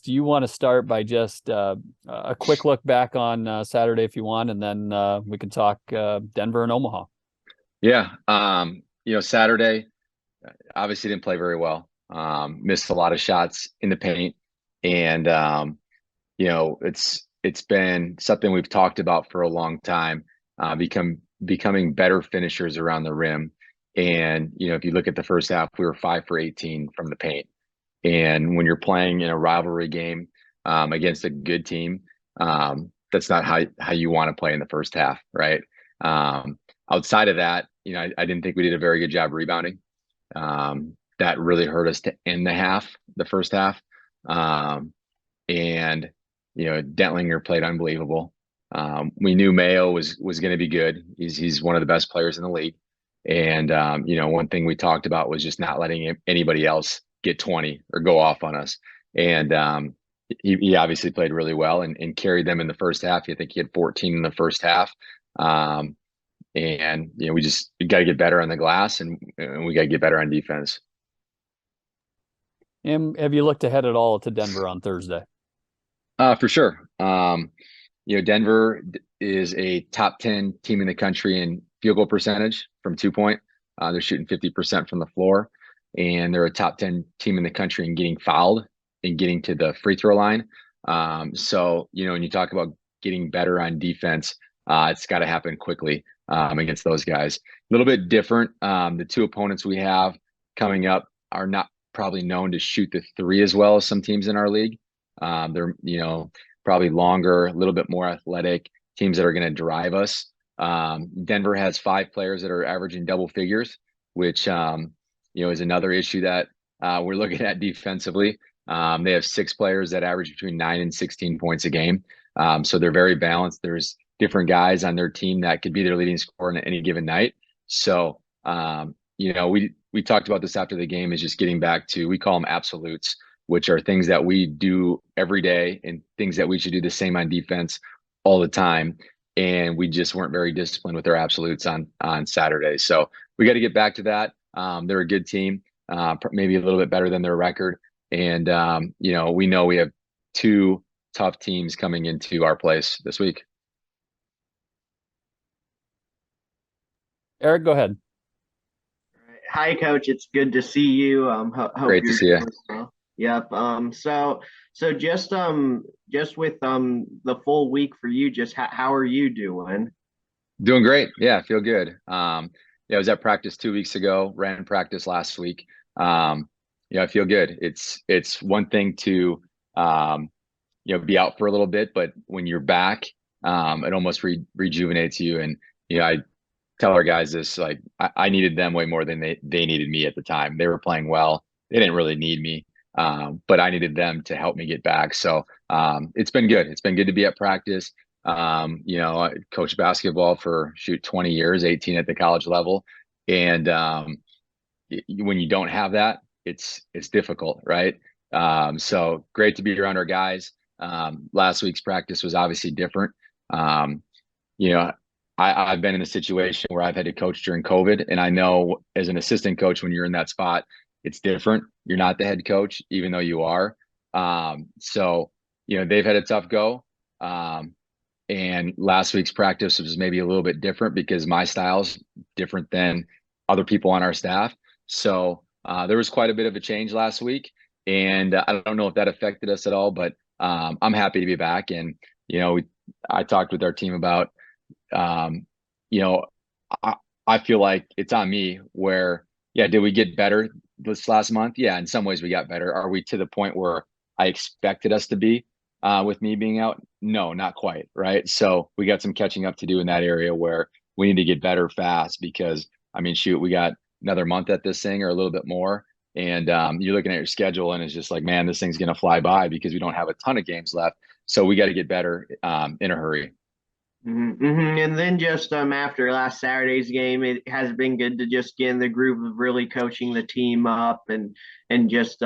do you want to start by just a quick look back on Saturday if you want, and then we can talk Denver and Omaha? Yeah. Saturday obviously didn't play very well. Missed a lot of shots in the paint, and it's been something we've talked about for a long time. Becoming better finishers around the rim, and if you look at the first half, we were 5 for 18 from the paint. And when you're playing in a rivalry game against a good team, that's not how you want to play in the first half, right? Outside of that, I didn't think we did a very good job rebounding. That really hurt us to end the first half. And Dentlinger played unbelievable. We knew Mayo was going to be good. He's one of the best players in the league. And one thing we talked about was just not letting anybody else get 20 or go off on us. And he obviously played really well and carried them in the first half. I think he had 14 in the first half. And we got to get better on the glass, and we got to get better on defense. And have you looked ahead at all to Denver on Thursday? For sure. Denver is a top 10 team in the country in field goal percentage from 2 point. They're shooting 50% from the floor, and they're a top 10 team in the country in getting fouled and getting to the free throw line. So when you talk about getting better on defense, it's got to happen quickly against those guys. A little bit different. The two opponents we have coming up are not probably known to shoot the three as well as some teams in our league. They're probably longer, a little bit more athletic teams that are going to drive us. Denver has 5 players that are averaging double figures, which is another issue that we're looking at defensively. They have 6 players that average between 9 and 16 points a game. So they're very balanced. There's different guys on their team that could be their leading scorer on any given night. So we talked about this after the game, is just getting back to, we call them absolutes, which are things that we do every day and things that we should do the same on defense all the time. And we just weren't very disciplined with our absolutes on Saturday. So we got to get back to that. They're a good team, maybe a little bit better than their record. And, we know we have 2 tough teams coming into our place this week. Eric, go ahead. Hi, Coach. It's good to see you. Hope Great to you're see you. doing well. Yep. So just with the full week for you, just how are you doing? Doing great. Yeah, I feel good. I was at practice 2 weeks ago, ran practice last week. I feel good. It's one thing to be out for a little bit, but when you're back, it almost rejuvenates you. And I tell our guys this, like, I needed them way more than they needed me at the time. They were playing well. They didn't really need me, but I needed them to help me get back. So it's been good. It's been good to be at practice. I coached basketball for 20 years, 18 at the college level. And when you don't have that, it's difficult, right? So great to be around our guys. Last week's practice was obviously different. I've been in a situation where I've had to coach during COVID, and I know as an assistant coach, when you're in that spot, it's different. You're not the head coach, even though you are. So they've had a tough go. And last week's practice was maybe a little bit different because my style's different than other people on our staff. So there was quite a bit of a change last week, and I don't know if that affected us at all, but I'm happy to be back. And I talked with our team about, I feel like it's on me where, yeah, did we get better this last month? Yeah, in some ways we got better. Are we to the point where I expected us to be with me being out? No, not quite, right? So we got some catching up to do in that area where we need to get better fast because, I mean, shoot, we got another month at this thing or a little bit more. And you're looking at your schedule and it's just like, man, this thing's going to fly by because we don't have a ton of games left. So we got to get better in a hurry. And then just after last Saturday's game, it has been good to just get in the groove of really coaching the team up and just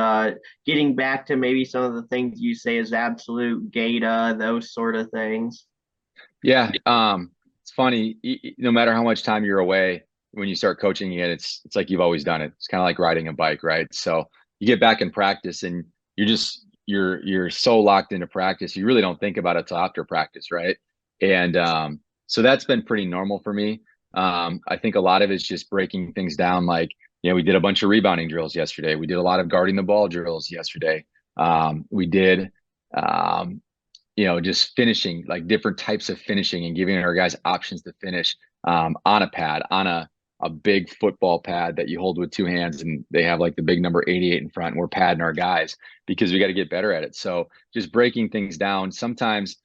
getting back to maybe some of the things you say is absolute Gata, those sort of things. Yeah, it's funny. No matter how much time you're away, when you start coaching again, it's like you've always done it. It's kind of like riding a bike, right? So you get back in practice and you're so locked into practice, you really don't think about it till after practice, right? And so that's been pretty normal for me. I think a lot of it's just breaking things down. Like, we did a bunch of rebounding drills yesterday. We did a lot of guarding the ball drills yesterday. We did, just finishing, like different types of finishing and giving our guys options to finish on a pad, on a big football pad that you hold with two hands, and they have like the big number 88 in front, and we're padding our guys because we got to get better at it. So just breaking things down. Sometimes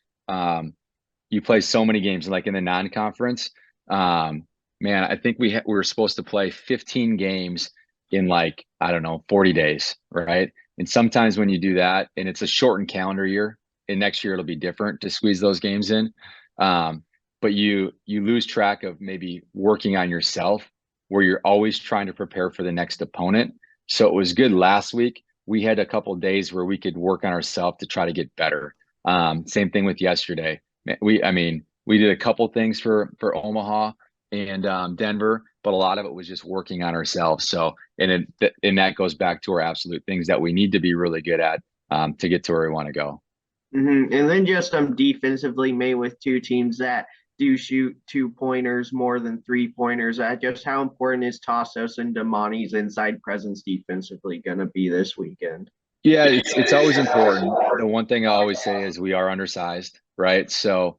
you play so many games, like in the non-conference. Man, I think we were supposed to play 15 games in, like, I don't know, 40 days, right? And sometimes when you do that, and it's a shortened calendar year, and next year it'll be different to squeeze those games in. But you lose track of maybe working on yourself, where you're always trying to prepare for the next opponent. So it was good last week. We had a couple of days where we could work on ourselves to try to get better. Same thing with yesterday. We did a couple things for Omaha and Denver, but a lot of it was just working on ourselves. So, and that goes back to our absolute things that we need to be really good at to get to where we want to go. And then just defensively, made with two teams that do shoot 2-pointers more than 3-pointers. Just how important is Tassos and Damani's inside presence defensively going to be this weekend? Yeah, it's always important. The one thing I always say is we are undersized, right? So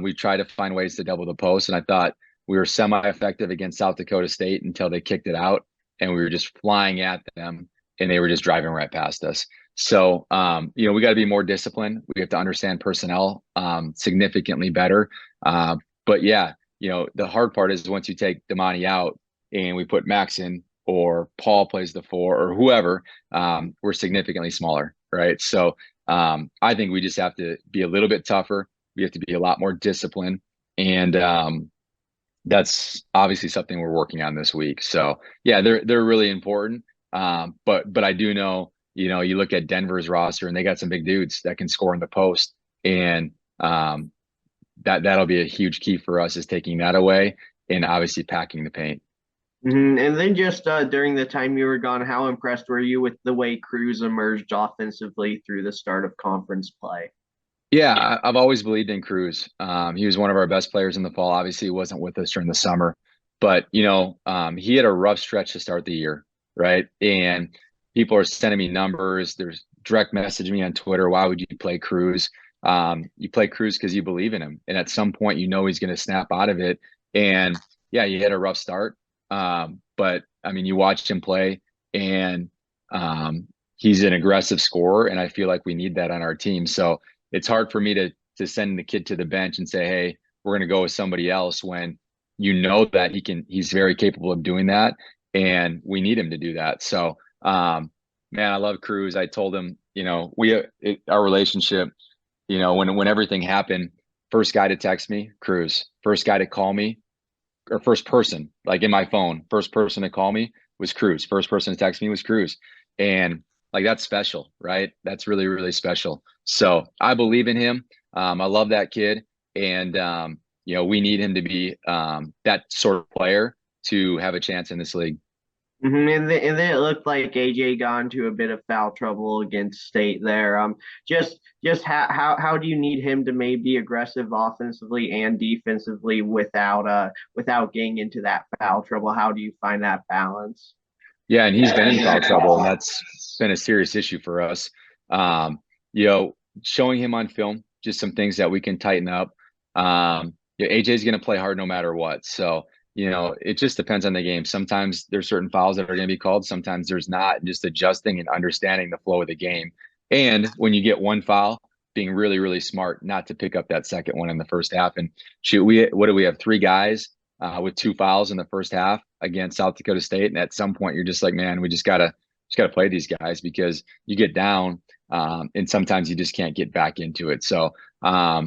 we try to find ways to double the post, and I thought we were semi-effective against South Dakota State until they kicked it out, and we were just flying at them, and they were just driving right past us. So we got to be more disciplined. We have to understand personnel significantly better. But yeah, the hard part is once you take Damani out and we put Max in, or Paul plays the 4, or whoever, we're significantly smaller, right? So I think we just have to be a little bit tougher. We have to be a lot more disciplined, and that's obviously something we're working on this week. So yeah, they're really important. But I do know, you look at Denver's roster, and they got some big dudes that can score in the post, and that'll be a huge key for us, is taking that away and obviously packing the paint. And then just during the time you were gone, how impressed were you with the way Cruz emerged offensively through the start of conference play? Yeah, I've always believed in Cruz. He was one of our best players in the fall. Obviously, he wasn't with us during the summer, but he had a rough stretch to start the year, right? And people are sending me numbers. There's direct messaging me on Twitter. Why would you play Cruz? You play Cruz because you believe in him, and at some point, he's going to snap out of it. And yeah, he had a rough start, but you watched him play, and he's an aggressive scorer, and I feel like we need that on our team. So it's hard for me to send the kid to the bench and say, hey, we're going to go with somebody else, when that he's very capable of doing that, and we need him to do that. So, man, I love Cruz. I told him, our relationship, when everything happened, first guy to text me, Cruz. First guy to call me, or first person, like in my phone, first person to call me was Cruz. First person to text me was Cruz. And like, that's special, right? That's really, really special. So I believe in him. I love that kid. And, we need him to be that sort of player to have a chance in this league. And then it looked like AJ got into a bit of foul trouble against State there. Just how do you need him to maybe be aggressive offensively and defensively without getting into that foul trouble? How do you find that balance? Yeah, and he's been in foul trouble, and that's been a serious issue for us. Showing him on film, just some things that we can tighten up. AJ's going to play hard no matter what. So, it just depends on the game. Sometimes there's certain fouls that are going to be called. Sometimes there's not. Just adjusting and understanding the flow of the game. And when you get one foul, being really, really smart not to pick up that second one in the first half. And what do we have? 3 guys with 2 fouls in the first half against South Dakota State. And at some point you're just like, man, we just gotta play these guys, because you get down and sometimes you just can't get back into it. So I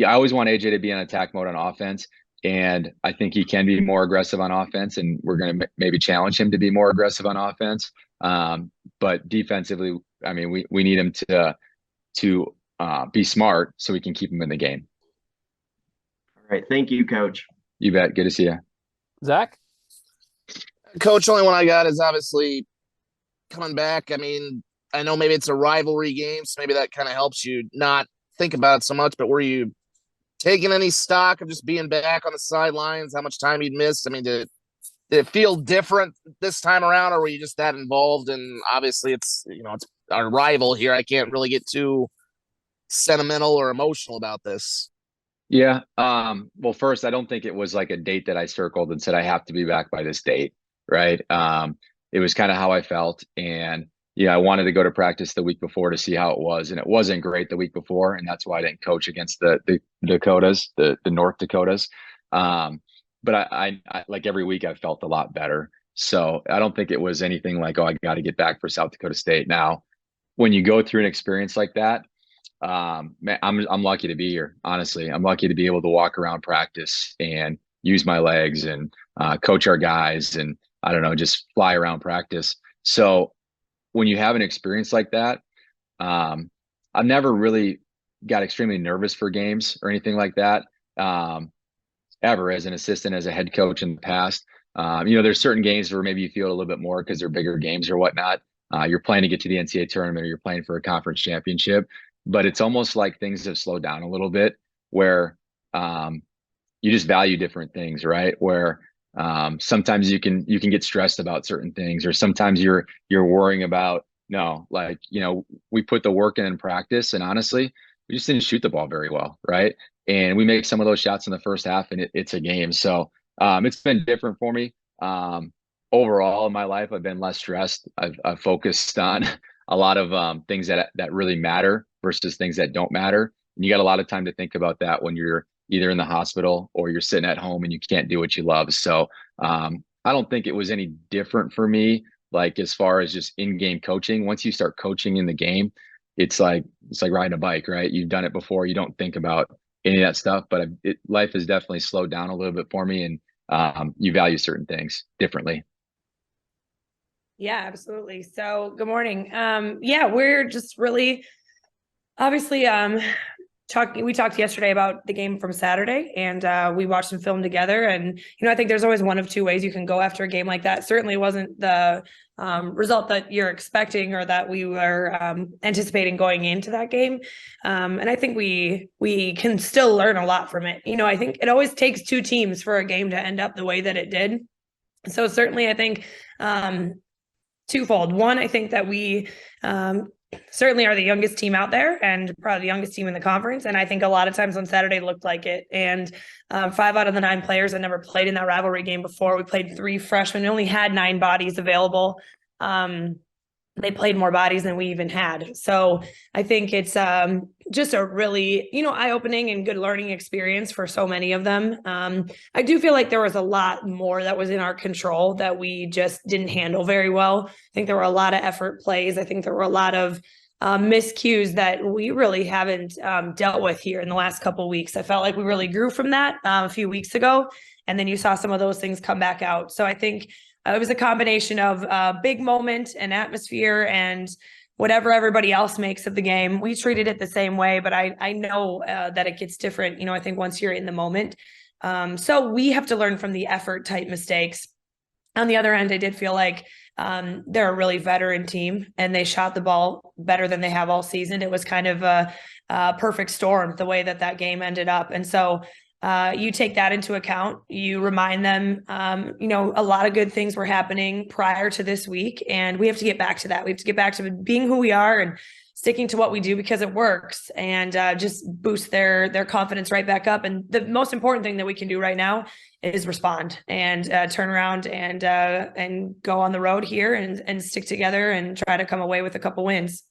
always want AJ to be in attack mode on offense. And I think he can be more aggressive on offense, and we're going to maybe challenge him to be more aggressive on offense. But defensively, we need him to be smart so we can keep him in the game. All right. Thank you, Coach. You bet. Good to see you. Zach? Coach, only one I got is obviously coming back. I know maybe it's a rivalry game, so maybe that kind of helps you not think about it so much, but were you taking any stock of just being back on the sidelines, how much time you'd missed? I mean, did it feel different this time around, or were you just that involved? And obviously it's our rival here. I can't really get too sentimental or emotional about this. Yeah. Well, first, I don't think it was like a date that I circled and said I have to be back by this date, right? It was kind of how I felt, and yeah, I wanted to go to practice the week before to see how it was, and it wasn't great the week before, and that's why I didn't coach against the Dakotas, the North Dakotas. But I like every week I felt a lot better, so I don't think it was anything like, oh, I got to get back for South Dakota State. Now, when you go through an experience like that, man, I'm lucky to be here. Honestly, I'm lucky to be able to walk around practice and use my legs and coach our guys, and I don't know, just fly around practice. So when you have an experience like that, I've never really got extremely nervous for games or anything like that. Ever as an assistant, as a head coach in the past. There's certain games where maybe you feel a little bit more because they're bigger games or whatnot. You're playing to get to the NCAA tournament, or you're playing for a conference championship. But it's almost like things have slowed down a little bit, where you just value different things, right? Where sometimes you can get stressed about certain things, or sometimes you're worrying about, no, like, we put the work in practice, and honestly, we just didn't shoot the ball very well, right? And we make some of those shots in the first half, and it's a game. So it's been different for me. Overall in my life, I've been less stressed. I've focused on a lot of things that really matter versus things that don't matter. And you got a lot of time to think about that when you're either in the hospital or you're sitting at home and you can't do what you love. So I don't think it was any different for me, like as far as just in-game coaching. Once you start coaching in the game, it's like riding a bike, right? You've done it before. You don't think about any of that stuff, but life has definitely slowed down a little bit for me, and you value certain things differently. Yeah, absolutely. So good morning. Yeah, we're just really obviously we talked yesterday about the game from Saturday, and we watched some film together. And I think there's always one of two ways you can go after a game like that. Certainly wasn't the result that you're expecting or that we were anticipating going into that game. And I think we can still learn a lot from it. I think it always takes two teams for a game to end up the way that it did. So certainly I think twofold. One, I think that we certainly are the youngest team out there and probably the youngest team in the conference. And I think a lot of times on Saturday looked like it. And 5 out of the 9 players that never played in that rivalry game before. We played 3 freshmen. We only had 9 bodies available. They played more bodies than we even had. So I think it's just a really, eye-opening and good learning experience for so many of them. I do feel like there was a lot more that was in our control that we just didn't handle very well. I think there were a lot of effort plays. I think there were a lot of miscues that we really haven't dealt with here in the last couple of weeks. I felt like we really grew from that a few weeks ago, and then you saw some of those things come back out. So I think it was a combination of big moment and atmosphere and whatever everybody else makes of the game. We treated it the same way, but I know that it gets different, I think once you're in the moment. So we have to learn from the effort type mistakes. On the other end, I did feel like they're a really veteran team, and they shot the ball better than they have all season. It was kind of a perfect storm, the way that game ended up. And so you take that into account. You remind them, a lot of good things were happening prior to this week, and we have to get back to that. We have to get back to being who we are and sticking to what we do because it works, and just boost their confidence right back up. And the most important thing that we can do right now is respond and turn around and go on the road here and stick together and try to come away with a couple wins.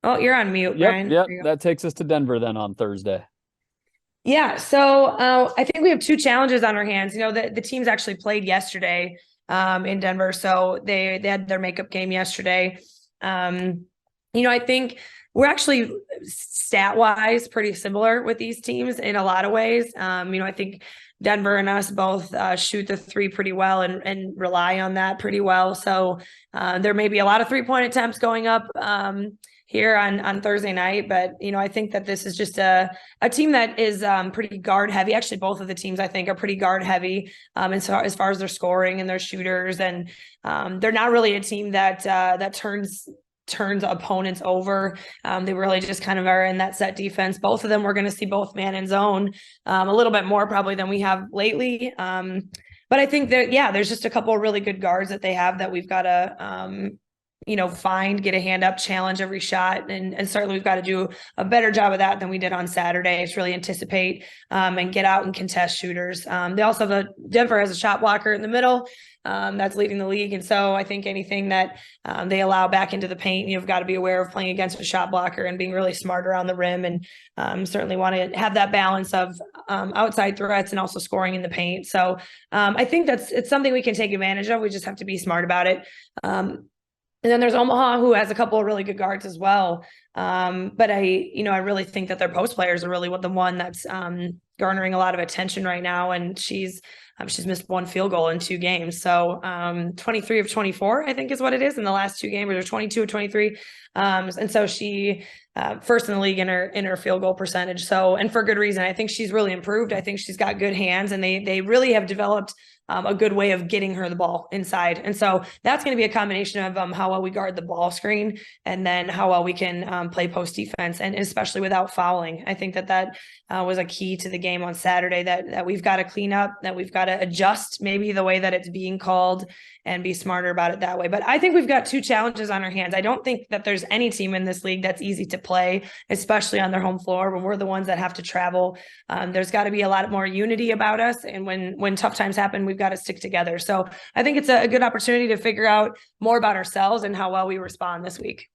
Oh, you're on mute, Brian. Yep. That takes us to Denver then on Thursday. Yeah. So I think we have 2 challenges on our hands. The teams actually played yesterday in Denver. So they had their makeup game yesterday. I think we're actually stat-wise pretty similar with these teams in a lot of ways. I think Denver and us both shoot the 3 pretty well and rely on that pretty well. So there may be a lot of 3-point attempts going up here on Thursday night. But, I think that this is just a team that is pretty guard heavy. Actually, both of the teams, I think, are pretty guard heavy as far as their scoring and their shooters. And they're not really a team that turns opponents over. They really just kind of are in that set defense. Both of them, we're going to see both man and zone a little bit more probably than we have lately. But I think that, there's just a couple of really good guards that they have that we've got to, get a hand up, challenge every shot. And certainly we've got to do a better job of that than we did on Saturday. It's really anticipate and get out and contest shooters. They also have Denver has a shot blocker in the middle that's leading the league. And so I think anything that they allow back into the paint, you've got to be aware of playing against a shot blocker and being really smart around the rim. And certainly want to have that balance of outside threats and also scoring in the paint. So I think it's something we can take advantage of. We just have to be smart about it. And then there's Omaha, who has a couple of really good guards as well. But I really think that their post players are really the one that's garnering a lot of attention right now. And she's missed one field goal in 2 games. So 23 of 24, I think is what it is in the last 2 games, or 22 of 23. And so she first in the league in her field goal percentage. So, and for good reason. I think she's really improved. I think she's got good hands, and they really have developed a good way of getting her the ball inside. And so that's going to be a combination of how well we guard the ball screen, and then how well we can play post defense, and especially without fouling. I think that was a key to the game on Saturday that we've got to clean up, that we've got to adjust maybe the way that it's being called and be smarter about it that way. But I think we've got 2 challenges on our hands. I don't think that there's any team in this league that's easy to play, especially on their home floor when we're the ones that have to travel. There's got to be a lot more unity about us. And when tough times happen, we've got to stick together. So I think it's a good opportunity to figure out more about ourselves and how well we respond this week.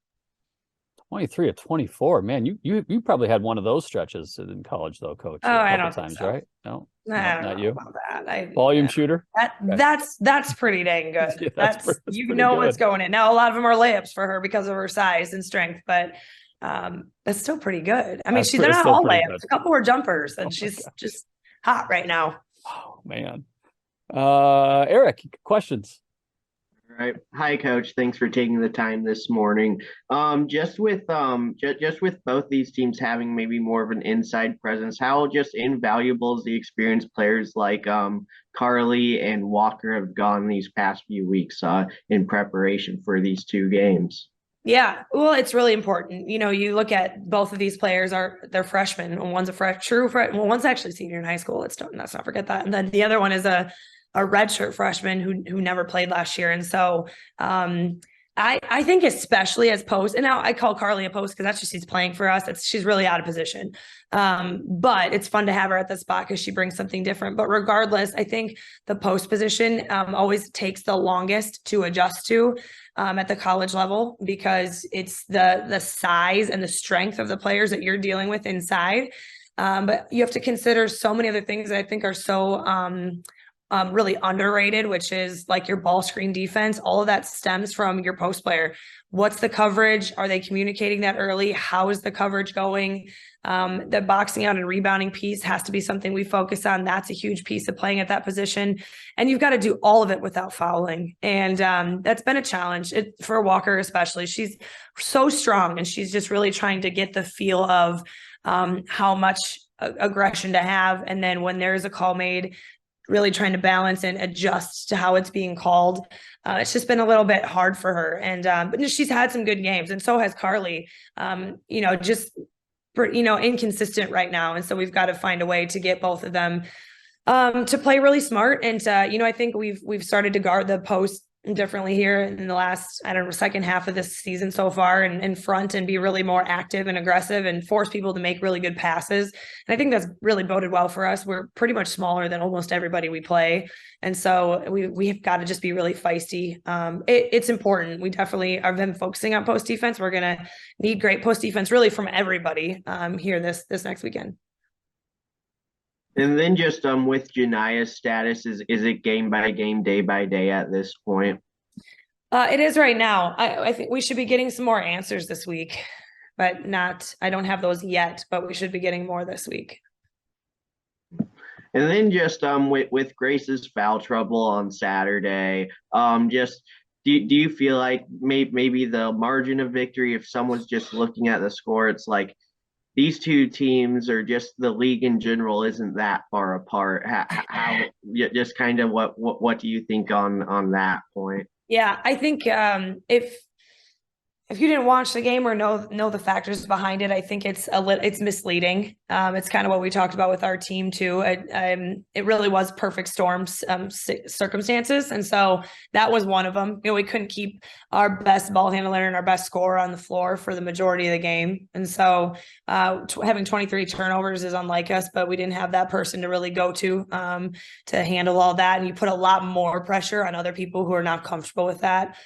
23 of 24, man. You probably had one of those stretches in college, though, Coach. Oh, I don't times, think so. right? No, I don't not know you. about that. Volume shooter. That's pretty dang good. Yeah, that's pretty what's good. going in. Now a lot of them are layups for her because of her size and strength, but that's still pretty good. I mean, they're not all layups. Good. A couple were jumpers, and she's just hot right now. Oh man. Eric, questions? All right. Hi, Coach. Thanks for taking the time this morning. Just with both these teams having maybe more of an inside presence, how just invaluable is the experienced players like Carly and Walker have gone these past few weeks in preparation for these 2 games? Yeah, well, it's really important. You look at both of these players they're freshmen. One's a true freshman. Well, one's actually senior in high school. Let's not forget that. And then the other one is a redshirt freshman who never played last year. And so I think especially as post, and now I call Carly a post because that's just she's playing for us. She's really out of position. But it's fun to have her at the spot because she brings something different. But regardless, I think the post position always takes the longest to adjust to at the college level, because it's the size and the strength of the players that you're dealing with inside. But you have to consider so many other things that I think are so really underrated, which is like your ball screen defense. All of that stems from your post player. What's the coverage? Are they communicating that early? How is the coverage going? The boxing out and rebounding piece has to be something we focus on. That's a huge piece of playing at that position. And you've got to do all of it without fouling. And that's been a challenge for Walker, especially. She's so strong, and she's just really trying to get the feel of how much aggression to have. And then when there's a call made, really trying to balance and adjust to how it's being called. It's just been a little bit hard for her. And but she's had some good games, and so has Carly. Inconsistent right now. And so we've got to find a way to get both of them to play really smart. And I think we've started to guard the post differently here in the last, second half of this season so far, and in front, and be really more active and aggressive and force people to make really good passes. And I think that's really boded well for us. We're pretty much smaller than almost everybody we play. And so we've got to just be really feisty. It's important. We definitely have been focusing on post defense. We're going to need great post defense really from everybody here this next weekend. And then just with Jania's status, is it game by game, day by day at this point? It is right now. I think we should be getting some more answers this week, but I don't have those yet, but we should be getting more this week. And then just with Grace's foul trouble on Saturday, just do you feel like maybe the margin of victory, if someone's just looking at the score, it's like these two teams or just the league in general isn't that far apart? Just kind of what do you think on that point? Yeah, I think if you didn't watch the game or know the factors behind it, I think it's misleading. It's kind of what we talked about with our team too. It really was perfect storms circumstances, and so that was one of them. We couldn't keep our best ball handler and our best scorer on the floor for the majority of the game, and so having 23 turnovers is unlike us. But we didn't have that person to really go to handle all that, and you put a lot more pressure on other people who are not comfortable with that.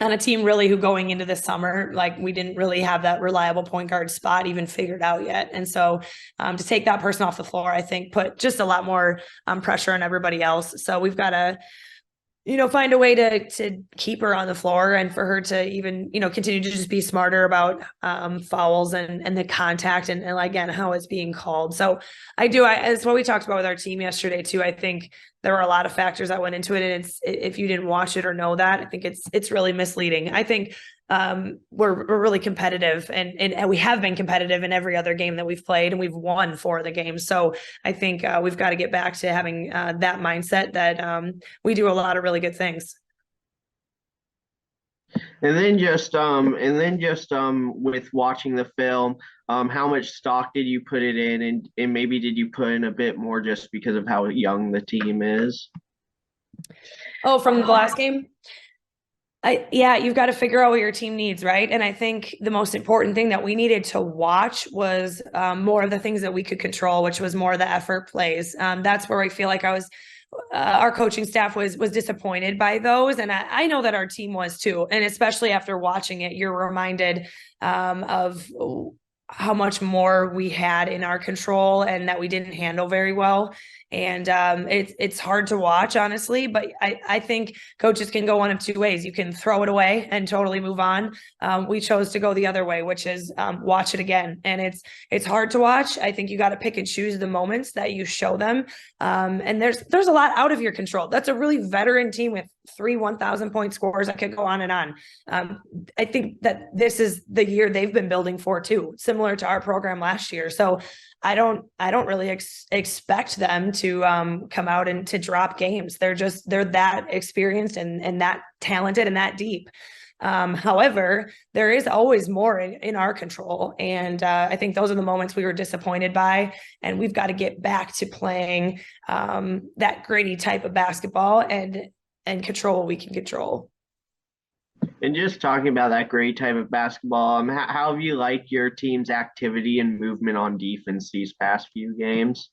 On a team really who going into the summer, like we didn't really have that reliable point guard spot even figured out yet. And so to take that person off the floor, I think put just a lot more pressure on everybody else. So we've got to, find a way to keep her on the floor and for her to even, continue to just be smarter about fouls and the contact and again, how it's being called. So it's what we talked about with our team yesterday too. I think there were a lot of factors that went into it. And if you didn't watch it or know that, I think it's really misleading. I think we're really competitive and we have been competitive in every other game that we've played, and we've won 4 of the games. So I think we've got to get back to having that mindset that we do a lot of really good things. And then just with watching the film, how much stock did you put it in, and maybe did you put in a bit more just because of how young the team is? Oh, from the last game? You've got to figure out what your team needs, right? And I think the most important thing that we needed to watch was more of the things that we could control, which was more of the effort plays. That's where I feel like our coaching staff was disappointed by those. And I know that our team was too. And especially after watching it, you're reminded of how much more we had in our control and that we didn't handle very well. And it's hard to watch, honestly, but I think coaches can go one of 2 ways. You can throw it away and totally move on. We chose to go the other way, which is watch it again. And it's hard to watch. I think you got to pick and choose the moments that you show them. And there's a lot out of your control. That's a really veteran team with 3 1,000-point scores. I could go on and on. I think that this is the year they've been building for too, similar to our program last year. So I don't really expect them to come out and to drop games. They're that experienced and that talented and that deep. However, there is always more in our control. And I think those are the moments we were disappointed by, and we've got to get back to playing that gritty type of basketball and control what we can control. And just talking about that great type of basketball, how have you liked your team's activity and movement on defense these past few games?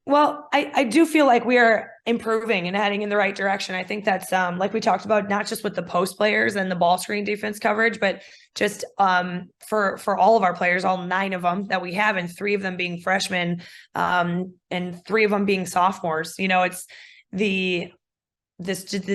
Well, I do feel like we are improving and heading in the right direction. I think that's like we talked about, not just with the post players and the ball screen defense coverage, but just for all of our players, all 9 of them that we have, and 3 of them being freshmen and 3 of them being sophomores. It's the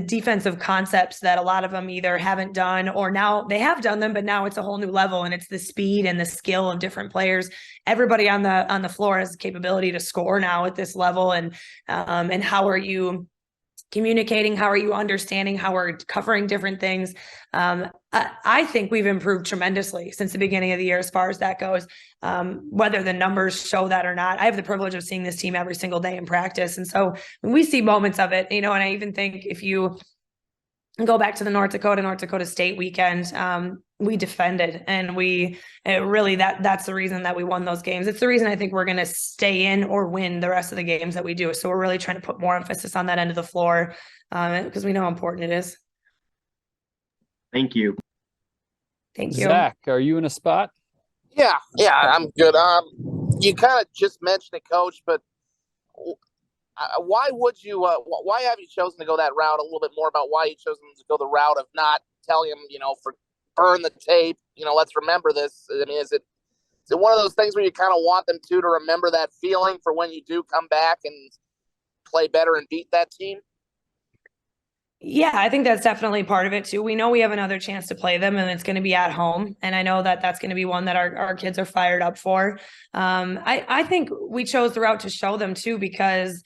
defensive concepts that a lot of them either haven't done or now they have done them, but now it's a whole new level, and it's the speed and the skill of different players. Everybody on the floor has the capability to score now at this level. And how are you communicating? How are you understanding how we're covering different things? I think we've improved tremendously since the beginning of the year as far as that goes. Whether the numbers show that or not, I have the privilege of seeing this team every single day in practice. And so when we see moments of it, and I even think if you go back to the North Dakota State weekend, we defended, and that's the reason that we won those games. It's the reason I think we're going to stay in or win the rest of the games that we do. So we're really trying to put more emphasis on that end of the floor because we know how important it is. Thank you. Thank you. Zach, are you in a spot? Yeah, I'm good. You kind of just mentioned it, Coach, but why have you chosen to go that route? A little bit more about why you chosen to go the route of not telling them, burn the tape. Let's remember this. I mean, is it one of those things where you kind of want them to remember that feeling for when you do come back and play better and beat that team? Yeah, I think that's definitely part of it too. We know we have another chance to play them, and it's going to be at home. And I know that that's going to be one that our kids are fired up for. I think we chose the route to show them too, because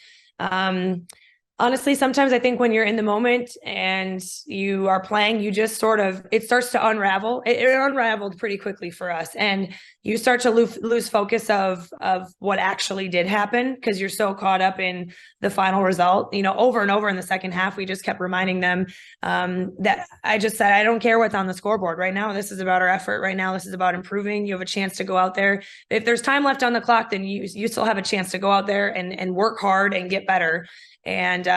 Honestly, sometimes I think when you're in the moment and you are playing, you just sort of, it starts to unravel. It unraveled pretty quickly for us. And you start to lose focus of what actually did happen because you're so caught up in the final result. Over and over in the second half, we just kept reminding them that I just said, I don't care what's on the scoreboard right now. This is about our effort right now. This is about improving. You have a chance to go out there. If there's time left on the clock, then you still have a chance to go out there and work hard and get better. And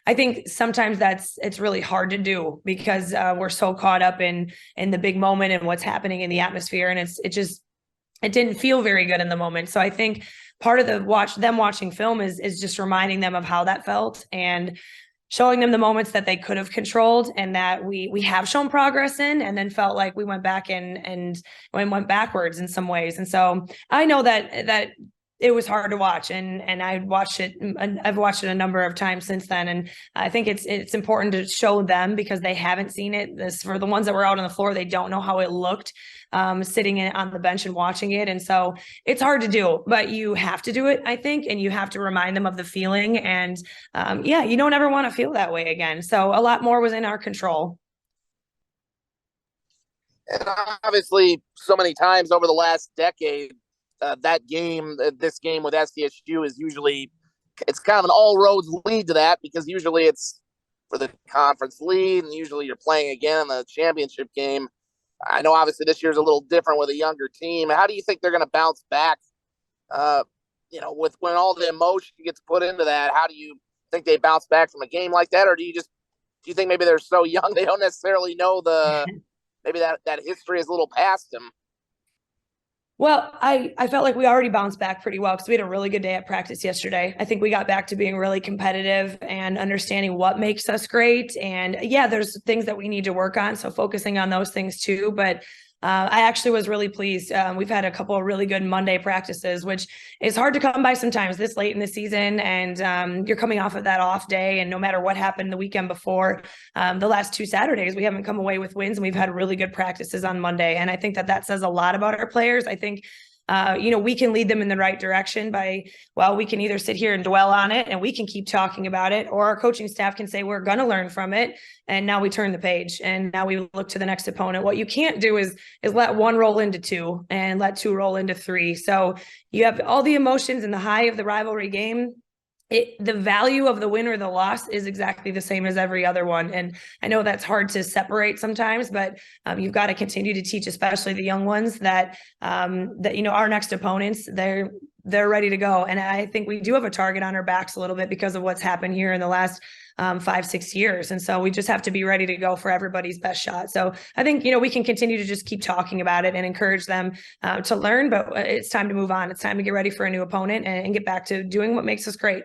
I think sometimes it's really hard to do because we're so caught up in the big moment and what's happening in the atmosphere. And it didn't feel very good in the moment. So I think part of them watching film is just reminding them of how that felt and showing them the moments that they could have controlled and that we have shown progress in, and then felt like we went back and went backwards in some ways. And so I know that it was hard to watch, and I've watched it a number of times since then. And I think it's important to show them because they haven't seen it. For the ones that were out on the floor, they don't know how it looked sitting on the bench and watching it. And so it's hard to do, but you have to do it, I think, and you have to remind them of the feeling. And you don't ever want to feel that way again. So a lot more was in our control. And obviously, so many times over the last decade, this game with SDSU is usually, it's kind of an all roads lead to that because usually it's for the conference lead and usually you're playing again in the championship game. I know obviously this year's a little different with a younger team. How do you think they're going to bounce back, with when all the emotion gets put into that? How do you think they bounce back from a game like that? Or do you think maybe they're so young they don't necessarily know maybe that history is a little past them? Well, I felt like we already bounced back pretty well because we had a really good day at practice yesterday. I think we got back to being really competitive and understanding what makes us great. And there's things that we need to work on. So focusing on those things too. But I actually was really pleased. We've had a couple of really good Monday practices, which is hard to come by sometimes this late in the season. And you're coming off of that off day. And no matter what happened the weekend before, the last 2 Saturdays, we haven't come away with wins, and we've had really good practices on Monday. And I think that says a lot about our players. I think we can lead them in the right direction we can either sit here and dwell on it and we can keep talking about it, or our coaching staff can say, we're going to learn from it. And now we turn the page and now we look to the next opponent. What you can't do is let 1 roll into 2 and let 2 roll into 3. So you have all the emotions and the high of the rivalry game. The value of the win or the loss is exactly the same as every other one. And I know that's hard to separate sometimes, but you've got to continue to teach, especially the young ones, that our next opponents, they're ready to go. And I think we do have a target on our backs a little bit because of what's happened here in the last 5-6 years. And so we just have to be ready to go for everybody's best shot. So I think, we can continue to just keep talking about it and encourage them to learn, but it's time to move on. It's time to get ready for a new opponent and get back to doing what makes us great.